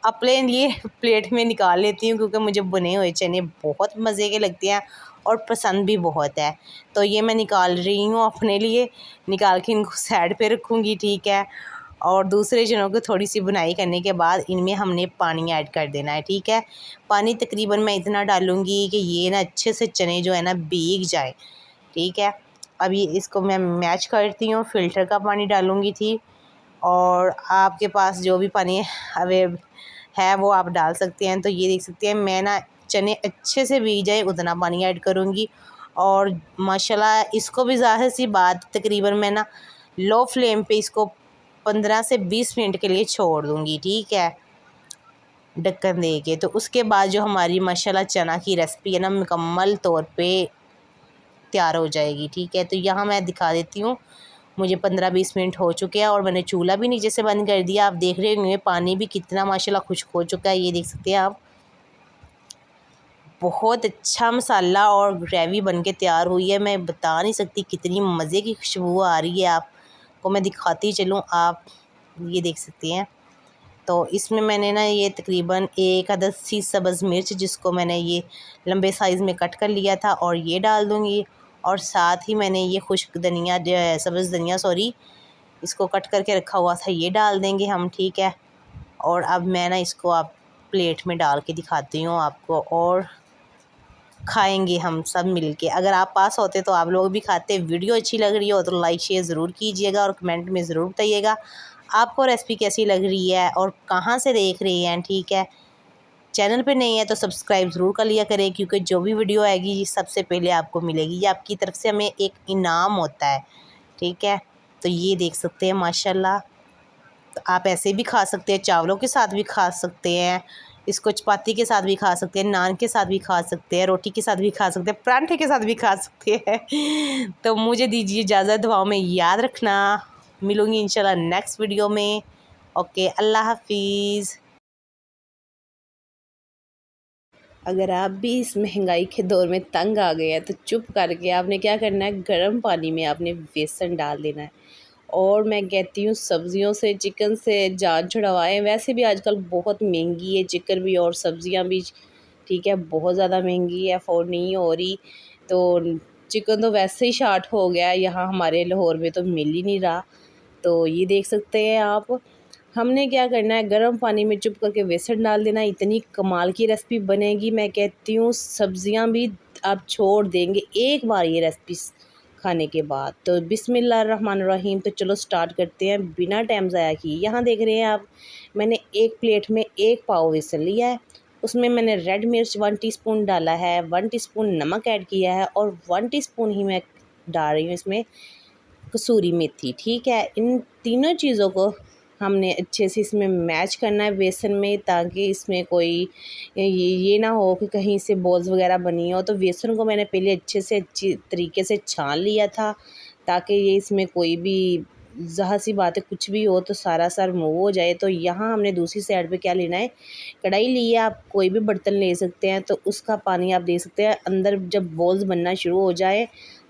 अपने लिए प्लेट में निकाल लेती हूँ, क्योंकि मुझे बुने हुए चने बहुत मज़े के लगते हैं और पसंद भी बहुत है। तो ये मैं निकाल रही हूँ अपने लिए, निकाल के इनको साइड पे रखूँगी, ठीक है। और दूसरे चनों को थोड़ी सी बुनाई करने के बाद इनमें हमने पानी ऐड कर देना है, ठीक है। पानी तकरीबन मैं इतना डालूँगी कि ये ना अच्छे से चने जो है ना भीग जाए, ठीक है। अभी इसको मैं मैच करती हूँ, फ़िल्टर का पानी डालूँगी थी, और आपके पास जो भी पानी अवेलेबल है वो आप डाल सकते हैं। तो ये देख सकते हैं मैं ना चने अच्छे से भीग जाए उतना पानी ऐड करूँगी। और माशाल्लाह इसको भी ज़ाहिर सी बात तकरीबन मैं ना लो फ्लेम पे इसको 15 से 20 मिनट के लिए छोड़ दूँगी, ठीक है, ढक्कन दे के। तो उसके बाद जो हमारी माशाल्लाह चना की रेसिपी है ना मुकम्मल तौर पे तैयार हो जाएगी, ठीक है। तो यहाँ मैं दिखा देती हूँ, मुझे 15-20 मिनट हो चुके हैं और मैंने चूल्हा भी नीचे से बंद कर दिया। आप देख रहे होंगे पानी भी कितना माशाल्लाह खुश्क हो चुका है, ये देख सकते हैं आप। बहुत अच्छा मसाला और ग्रेवी बन के तैयार हुई है, मैं बता नहीं सकती कितनी मज़े की खुशबू आ रही है। आपको मैं दिखाती चलूँ, आप ये देख सकते हैं। तो इसमें मैंने ना ये तकरीबन 1 अदद सी सब्ज़ मिर्च जिसको मैंने ये लंबे साइज़ में कट कर लिया था और ये डाल दूँगी। और साथ ही मैंने ये खुश्क धनिया सब्ज़ धनिया सॉरी इसको कट करके रखा हुआ था, ये डाल देंगे हम, ठीक है। और अब मैं ना इसको आप प्लेट में डाल के दिखाती हूँ आपको और खाएंगे हम सब मिलके। अगर आप पास होते तो आप लोग भी खाते। वीडियो अच्छी लग रही हो तो लाइक शेयर ज़रूर कीजिएगा और कमेंट में ज़रूर बताइएगा आपको रेसिपी कैसी लग रही है और कहाँ से देख रही हैं, ठीक है। चैनल पे नहीं है तो सब्सक्राइब ज़रूर कर लिया करें, क्योंकि जो भी वीडियो आएगी ये सबसे पहले आपको मिलेगी। ये आपकी तरफ से हमें एक इनाम होता है, ठीक है। तो ये देख सकते हैं माशाल्लाह। तो आप ऐसे भी खा सकते हैं, चावलों के साथ भी खा सकते हैं, इसको चपाती के साथ भी खा सकते हैं, नान के साथ भी खा सकते हैं, रोटी के साथ भी खा सकते हैं, परांठे के साथ भी खा सकते हैं। तो मुझे दीजिए इजाज़त, दुआओं में याद रखना। मिलूँगी इंशाल्लाह नेक्स्ट वीडियो में। ओके, अल्लाह हाफिज़। अगर आप भी इस महंगाई के दौर में तंग आ गए हैं तो चुप करके आपने क्या करना है, गर्म पानी में आपने बेसन डाल देना है। और मैं कहती हूँ सब्ज़ियों से चिकन से जान छुड़वाएं। वैसे भी आजकल बहुत महंगी है चिकन भी और सब्ज़ियाँ भी, ठीक है, बहुत ज़्यादा महंगी है, अफोर्ड नहीं हो रही। तो चिकन तो वैसे ही शार्ट हो गया है, यहाँ हमारे लाहौर में तो मिल ही नहीं रहा। तो ये देख सकते हैं आप, हमने क्या करना है, गर्म पानी में चुप करके बेसन डाल देना। इतनी कमाल की रेसिपी बनेगी, मैं कहती हूँ सब्जियां भी आप छोड़ देंगे एक बार ये रेसिपी खाने के बाद। तो बिस्मिल्लाहिर्रहमानिर्रहीम। तो चलो स्टार्ट करते हैं बिना टाइम ज़ाया किए। यहाँ देख रहे हैं आप, मैंने एक प्लेट में 1 पाव बेसन लिया है, उसमें मैंने रेड मिर्च 1 टीस्पून डाला है, 1 टीस्पून नमक ऐड किया है और 1 टीस्पून ही मैं डाल रही हूँ इसमें कसूरी मेथी, ठीक है। इन तीनों चीज़ों को हमने अच्छे से इसमें मैच करना है बेसन में, ताकि इसमें कोई ये ना हो कि कहीं से बॉल्स वगैरह बनी हो। तो बेसन को मैंने पहले अच्छी तरीके से छान लिया था, ताकि ये इसमें कोई भी ज़ाहिर सी बात है कुछ भी हो तो सारा रिमूव हो जाए। तो यहाँ हमने दूसरी साइड पे क्या लेना है, कढ़ाई ली है, आप कोई भी बर्तन ले सकते हैं। तो उसका पानी आप दे सकते हैं अंदर। जब बॉल्स बनना शुरू हो जाए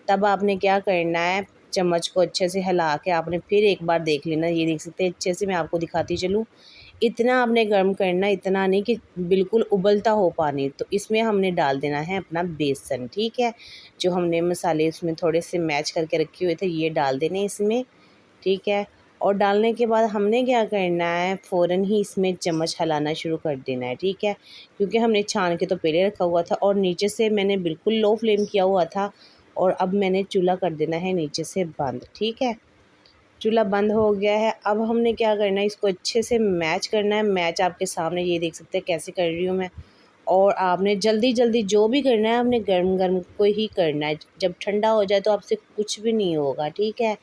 तब आपने क्या करना है, चम्मच को अच्छे से हिला के आपने फिर एक बार देख लेना। ये देख सकते हैं अच्छे से, मैं आपको दिखाती चलूँ। इतना आपने गर्म करना, इतना नहीं कि बिल्कुल उबलता हो पानी। तो इसमें हमने डाल देना है अपना बेसन, ठीक है। जो हमने मसाले उसमें थोड़े से मैच करके रखे हुए थे ये डाल देने इसमें, ठीक है। और डालने के बाद हमने क्या करना है, फ़ौरन ही इसमें चम्मच हिलाना शुरू कर देना है, ठीक है। क्योंकि हमने छान के तो पहले रखा हुआ था और नीचे से मैंने बिल्कुल लो फ्लेम किया हुआ था। और अब मैंने चूल्हा कर देना है नीचे से बंद, ठीक है। चूल्हा बंद हो गया है। अब हमने क्या करना है, इसको अच्छे से मैच करना है। मैच आपके सामने ये देख सकते हैं कैसे कर रही हूँ मैं। और आपने जल्दी जल्दी जो भी करना है आपने गर्म गर्म को ही करना है। जब ठंडा हो जाए तो आपसे कुछ भी नहीं होगा, ठीक है।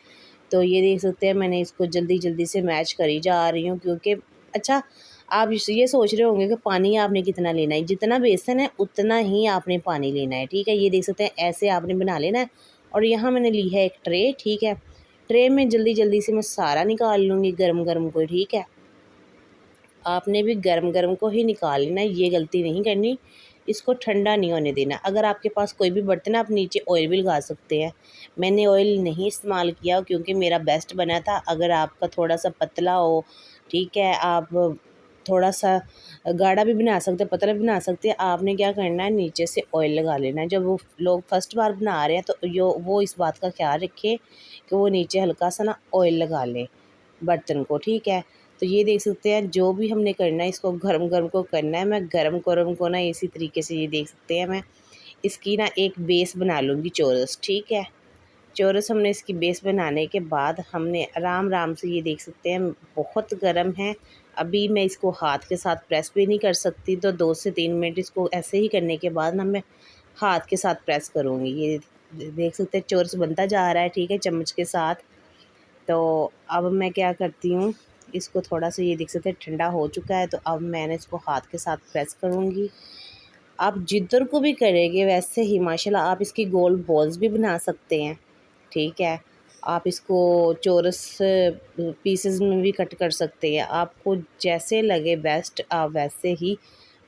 तो ये देख सकते हैं मैंने इसको जल्दी जल्दी से मैच करी जा रही हूँ, क्योंकि अच्छा आप ये सोच रहे होंगे कि पानी आपने कितना लेना है, जितना बेसन है उतना ही आपने पानी लेना है, ठीक है। ये देख सकते हैं ऐसे आपने बना लेना है। और यहाँ मैंने ली है एक ट्रे, ठीक है। ट्रे में जल्दी जल्दी से मैं सारा निकाल लूँगी गर्म गर्म को, ठीक है। आपने भी गर्म गर्म को ही निकाल लेना, ये गलती नहीं करनी। इसको ठंडा नहीं होने देना। अगर आपके पास कोई भी बर्तन है आप नीचे ऑयल भी लगा सकते हैं। मैंने ऑयल नहीं इस्तेमाल किया क्योंकि मेरा बेस्ट बना था। अगर आपका थोड़ा सा पतला हो, ठीक है, आप थोड़ा सा गाढ़ा भी बना सकते हैं, पतला भी बना सकते हैं। आपने क्या करना है, नीचे से ऑयल लगा लेना है। जब वो लोग फर्स्ट बार बना रहे हैं तो वो इस बात का ख्याल रखें कि वो नीचे हल्का सा ना ऑयल लगा लें बर्तन को, ठीक है। तो ये देख सकते हैं जो भी हमने करना है इसको गर्म गर्म को करना है। मैं गर्म गर्म को ना इसी तरीके से, ये देख सकते हैं मैं इसकी ना एक बेस बना लूँगी चौरस, ठीक है। चौरस हमने इसकी बेस बनाने के बाद हमने आराम आराम से, ये देख सकते हैं बहुत गर्म है। अभी मैं इसको हाथ के साथ प्रेस भी नहीं कर सकती, तो 2 से 3 मिनट इसको ऐसे ही करने के बाद ना मैं हाथ के साथ प्रेस करूँगी। ये देख सकते हैं चौरस बनता जा रहा है, ठीक है, चम्मच के साथ। तो अब मैं क्या करती हूँ, इसको थोड़ा सा, ये देख सकते हैं ठंडा हो चुका है। तो अब मैंने इसको हाथ के साथ प्रेस करूँगी। आप जिधर को भी करेंगे वैसे ही माशाल्लाह आप इसकी गोल बॉल्स भी बना सकते हैं, ठीक है। आप इसको चौरस पीसेस में भी कट कर सकते हैं। आपको जैसे लगे बेस्ट आप वैसे ही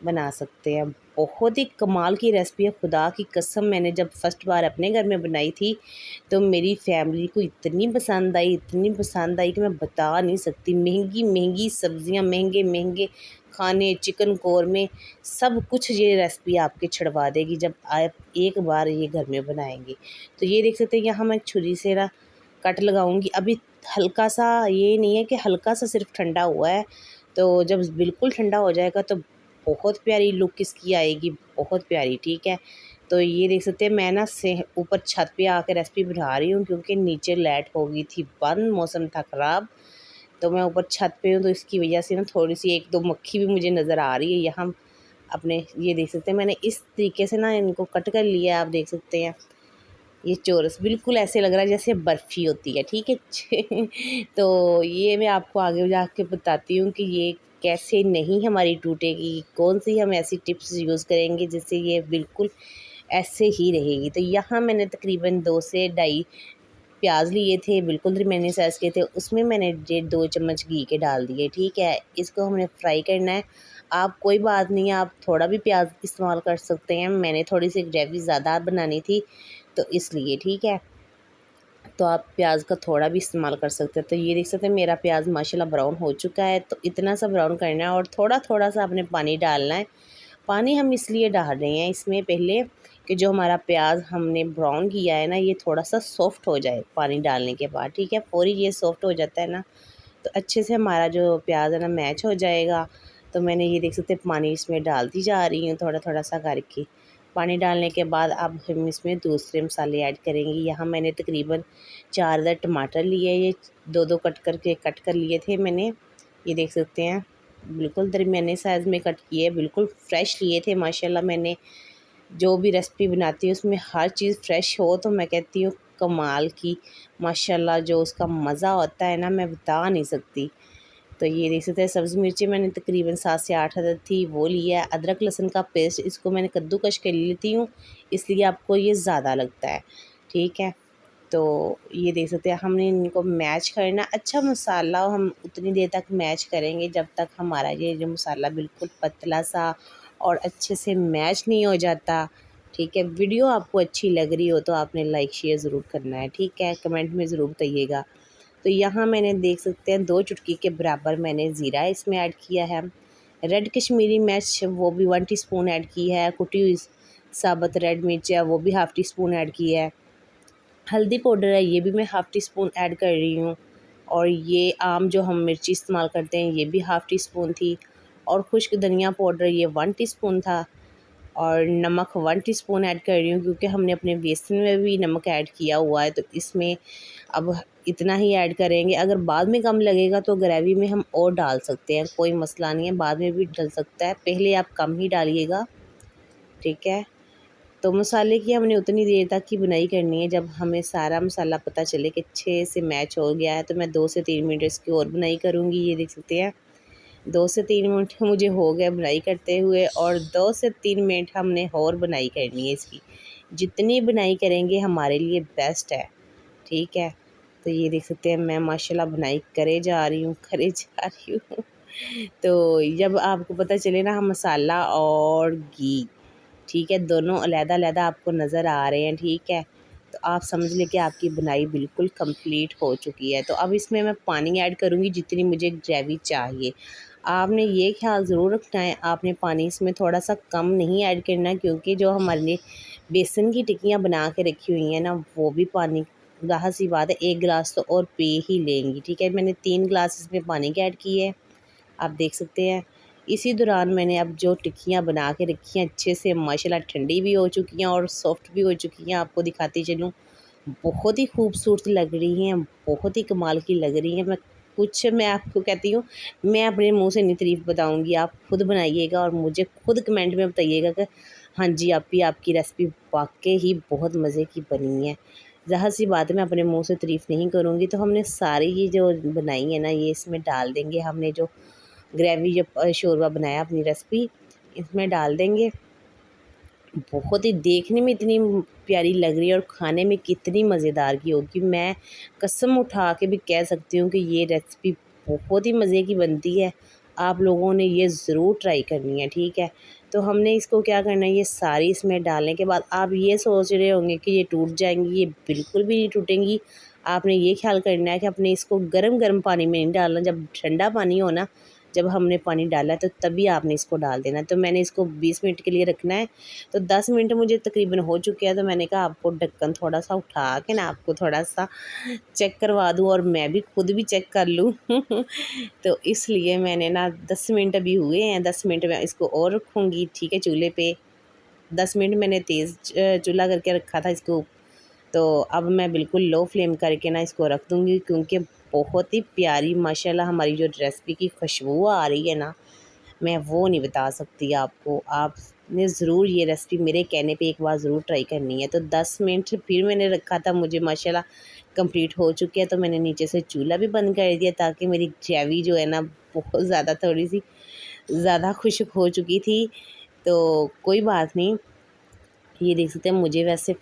बना सकते हैं। बहुत ही कमाल की रेसिपी है, खुदा की कसम। मैंने जब फर्स्ट बार अपने घर में बनाई थी तो मेरी फैमिली को इतनी पसंद आई, इतनी पसंद आई कि मैं बता नहीं सकती। महंगी महंगी सब्जियां, महंगे महंगे खाने, चिकन कौरमे, सब कुछ ये रेसिपी आपके छुड़वा देगी जब आप एक बार ये घर में बनाएंगे। तो ये देख सकते हैं, यहाँ मैं छुरी से ना कट लगाऊंगी। अभी हल्का सा, ये नहीं है कि हल्का सा सिर्फ ठंडा हुआ है, तो जब बिल्कुल ठंडा हो जाएगा तो बहुत प्यारी लुक इसकी आएगी, बहुत प्यारी। ठीक है, तो ये देख सकते हैं, मैं ना से ऊपर छत पे आकर रेसिपी बना रही हूँ क्योंकि नीचे लाइट हो गई थी बंद, मौसम था ख़राब, तो मैं ऊपर छत पे हूँ, तो इसकी वजह से ना थोड़ी सी एक दो मक्खी भी मुझे नज़र आ रही है यहाँ अपने। ये देख सकते हैं, मैंने इस तरीके से ना इनको कट कर लिया, आप देख सकते हैं। ये चोरस बिल्कुल ऐसे लग रहा है जैसे बर्फ़ी होती है। ठीक है तो ये मैं आपको आगे जाके बताती हूँ कि ये कैसे नहीं हमारी टूटेगी, कौन सी हम ऐसी टिप्स यूज़ करेंगे जिससे ये बिल्कुल ऐसे ही रहेगी। तो यहाँ मैंने तकरीबन 2 से ढाई प्याज लिए थे, बिल्कुल दरमियाने साइज़ के थे, उसमें मैंने 2 चम्मच घी के डाल दिए। ठीक है, इसको हमने फ्राई करना है। आप कोई बात नहीं है, आप थोड़ा भी प्याज इस्तेमाल कर सकते हैं, मैंने थोड़ी सी ग्रेवी ज़्यादा बनानी थी तो इसलिए। ठीक है, तो आप प्याज का थोड़ा भी इस्तेमाल कर सकते हैं। तो ये देख सकते हैं, मेरा प्याज माशाल्लाह ब्राउन हो चुका है, तो इतना सा ब्राउन करना है और थोड़ा थोड़ा सा आपने पानी डालना है। पानी हम इसलिए डाल रहे हैं इसमें पहले कि जो हमारा प्याज हमने ब्राउन किया है ना, ये थोड़ा सा सॉफ्ट हो जाए पानी डालने के बाद। ठीक है, फौरी ये सॉफ्ट हो जाता है ना, तो अच्छे से हमारा जो प्याज है ना मैच हो जाएगा। तो मैंने ये देख सकते हैं, पानी इसमें डालती जा रही हूँ थोड़ा थोड़ा सा करके। पानी डालने के बाद अब हम इसमें दूसरे मसाले ऐड करेंगे। यहाँ मैंने तकरीबन 4 अदद टमाटर लिए, ये 2-2 कट कर लिए थे मैंने। ये देख सकते हैं, बिल्कुल दरमियाने साइज़ में कट किए, बिल्कुल फ्रेश लिए थे माशाल्लाह। मैंने जो भी रेसिपी बनाती हूँ उसमें हर चीज़ फ्रेश हो तो मैं कहती हूँ कमाल की, माशाल्लाह जो उसका मज़ा होता है ना, मैं बता नहीं सकती। तो ये देख सकते हैं, सब्ज़ी मिर्ची मैंने तकरीबन 7 से 8 अदद थी वो लिया है। अदरक लहसुन का पेस्ट, इसको मैंने कद्दूकश कर लेती हूँ, इसलिए आपको ये ज़्यादा लगता है। ठीक है, तो ये देख सकते हैं, हमने इनको मैच करना। अच्छा मसाला हम उतनी देर तक मैच करेंगे जब तक हमारा ये जो मसाला बिल्कुल पतला सा और अच्छे से मैच नहीं हो जाता। ठीक है, वीडियो आपको अच्छी लग रही हो तो आपने लाइक शेयर ज़रूर करना है। ठीक है, कमेंट में ज़रूर बताइएगा। तो यहाँ मैंने देख सकते हैं 2 चुटकी के बराबर मैंने ज़ीरा इसमें ऐड किया है। रेड कश्मीरी मिर्च वो भी 1 टीस्पून ऐड की है। कुटी हुई साबुत रेड मिर्च है वो भी हाफ़ टी स्पून ऐड की है। हल्दी पाउडर है, ये भी मैं हाफ़ टी स्पून ऐड कर रही हूँ। और ये आम जो हम मिर्ची इस्तेमाल करते हैं ये भी हाफ़ टी स्पून थी। और खुश्क धनिया पाउडर ये 1 टीस्पून था। और नमक 1 टीस्पून ऐड कर रही हूँ क्योंकि हमने अपने बेसन में भी नमक ऐड किया हुआ है, तो इसमें अब इतना ही ऐड करेंगे। अगर बाद में कम लगेगा तो ग्रेवी में हम और डाल सकते हैं, कोई मसला नहीं है, बाद में भी डल सकता है, पहले आप कम ही डालिएगा। ठीक है, तो मसाले की हमने उतनी देर तक की बुनाई करनी है जब हमें सारा मसाला पता चले कि अच्छे से मैच हो गया है। तो मैं 2 से 3 मिनट इसकी और बुनाई करूँगी। ये देख सकते हैं, 2 से 3 मिनट मुझे हो गए बुनाई करते हुए, और 2 से 3 मिनट हमने और बुनाई करनी है इसकी। जितनी बुनाई करेंगे हमारे लिए बेस्ट है। ठीक है, तो ये देख सकते हैं, मैं माशाल्लाह बुनाई करे जा रही हूँ। तो जब आपको पता चले ना, हम मसाला और घी, ठीक है, दोनों अलग-अलग आपको नज़र आ रहे हैं। ठीक है, तो आप समझ लें कि आपकी बुनाई बिल्कुल कंप्लीट हो चुकी है। तो अब इसमें मैं पानी ऐड करूँगी जितनी मुझे ग्रेवी चाहिए। आपने ये ख्याल ज़रूर रखना है, आपने पानी इसमें थोड़ा सा कम नहीं ऐड करना, क्योंकि जो हमारे बेसन की टिक्कियाँ बना के रखी हुई हैं ना, वो भी पानी, ज़ाहिर सी बात है 1 गिलास तो और पी ही लेंगी। ठीक है, मैंने 3 गिलास इसमें पानी के ऐड किए हैं, आप देख सकते हैं। इसी दौरान मैंने अब जो टिक्कियाँ बना के रखी हैं अच्छे से माशाल्लाह ठंडी भी हो चुकी हैं और सॉफ्ट भी हो चुकी हैं, आपको दिखाती चलूँ, बहुत ही खूबसूरत लग रही हैं, बहुत ही कमाल की लग रही हैं। मैं आपको कहती हूँ, मैं अपने मुँह से नहीं तारीफ़ बताऊँगी, आप खुद बनाइएगा और मुझे खुद कमेंट में बताइएगा कि हाँ जी आपी, आपकी रेसिपी वाक़ई ही बहुत मज़े की बनी है। ज़ाहिर-सी बात है, मैं अपने मुँह से तारीफ़ नहीं करूँगी। तो हमने सारी ये जो बनाई है ना, ये इसमें डाल देंगे। हमने जो ग्रेवी, जो शोरबा बनाया अपनी रेसिपी, इसमें डाल देंगे। बहुत ही देखने में इतनी प्यारी लग रही है और खाने में कितनी मज़ेदार की होगी। मैं कसम उठा के भी कह सकती हूँ कि ये रेसिपी बहुत ही मज़े की बनती है। आप लोगों ने ये ज़रूर ट्राई करनी है। ठीक है, तो हमने इसको क्या करना है, ये सारी इसमें डालने के बाद आप ये सोच रहे होंगे कि ये टूट जाएंगी, ये बिल्कुल भी नहीं टूटेंगी। आपने ये ख्याल करना है कि अपने इसको गरम गरम पानी में नहीं डालना, जब ठंडा पानी हो ना, जब हमने पानी डाला तो तभी आपने इसको डाल देना। तो मैंने इसको 20 मिनट के लिए रखना है। तो 10 मिनट मुझे तकरीबन हो चुके हैं, तो मैंने कहा आपको ढक्कन थोड़ा सा उठा के ना आपको थोड़ा सा चेक करवा दूँ और मैं भी खुद भी चेक कर लूँ तो इसलिए मैंने ना 10 मिनट अभी हुए हैं, 10 मिनट में इसको और रखूँगी, ठीक है, चूल्हे पे। 10 मिनट मैंने तेज़ चूल्हा करके रखा था इसको। तो अब मैं बिल्कुल लो फ्लेम करके ना इसको रख दूँगी, क्योंकि बहुत ही प्यारी माशाल्लाह हमारी जो रेसिपी की खुशबू आ रही है ना, मैं वो नहीं बता सकती आपको। आपने ज़रूर ये रेसिपी मेरे कहने पे एक बार ज़रूर ट्राई करनी है। तो 10 मिनट फिर मैंने रखा था, मुझे माशाल्लाह कंप्लीट हो चुके हैं। तो मैंने नीचे से चूल्हा भी बंद कर दिया ताकि मेरी ग्रेवी जो है ना बहुत ज़्यादा थोड़ी सी ज़्यादा खुश्क हो चुकी थी। तो कोई बात नहीं, ये देख सकते हैं मुझे वैसे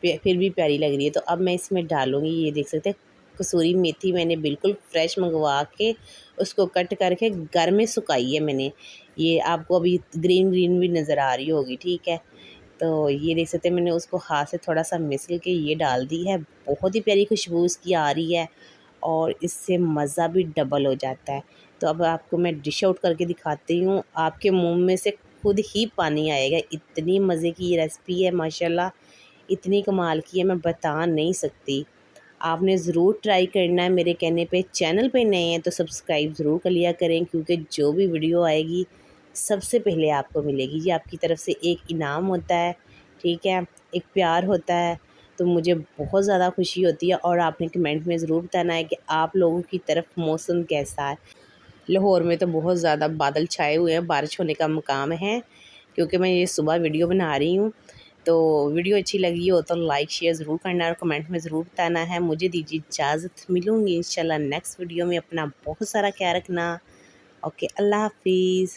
फिर भी प्यारी लग रही है। तो अब मैं इसमें डालूँगी, ये देख सकते हैं कसूरी मेथी मैंने बिल्कुल फ्रेश मंगवा के उसको कट करके घर में सुखाई है मैंने। ये आपको अभी ग्रीन ग्रीन भी नज़र आ रही होगी, ठीक है। तो ये देख सकते हैं मैंने उसको हाथ से थोड़ा सा मिसल के ये डाल दी है। बहुत ही प्यारी खुशबू इसकी आ रही है और इससे मज़ा भी डबल हो जाता है। तो अब आपको मैं डिश आउट करके दिखाती हूँ, आपके मुँह में से खुद ही पानी आएगा। इतनी मज़े की ये रेसिपी है माशाल्लाह, इतनी कमाल की है मैं बता नहीं सकती। आपने ज़रूर ट्राई करना है मेरे कहने पे। चैनल पे नए हैं तो सब्सक्राइब ज़रूर कर लिया करें, क्योंकि जो भी वीडियो आएगी सबसे पहले आपको मिलेगी। ये आपकी तरफ से एक इनाम होता है, ठीक है, एक प्यार होता है। तो मुझे बहुत ज़्यादा खुशी होती है। और आपने कमेंट में ज़रूर बताना है कि आप लोगों की तरफ मौसम कैसा है। लाहौर में तो बहुत ज़्यादा बादल छाए हुए हैं, बारिश होने का मकाम है, क्योंकि मैं ये सुबह वीडियो बना रही हूँ। तो वीडियो अच्छी लगी हो तो लाइक शेयर ज़रूर करना और कमेंट में ज़रूर बताना है। मुझे दीजिए इजाज़त, मिलूँगी इंशाल्लाह नेक्स्ट वीडियो में। अपना बहुत सारा ख्याल रखना। ओके, अल्लाह हाफिज़।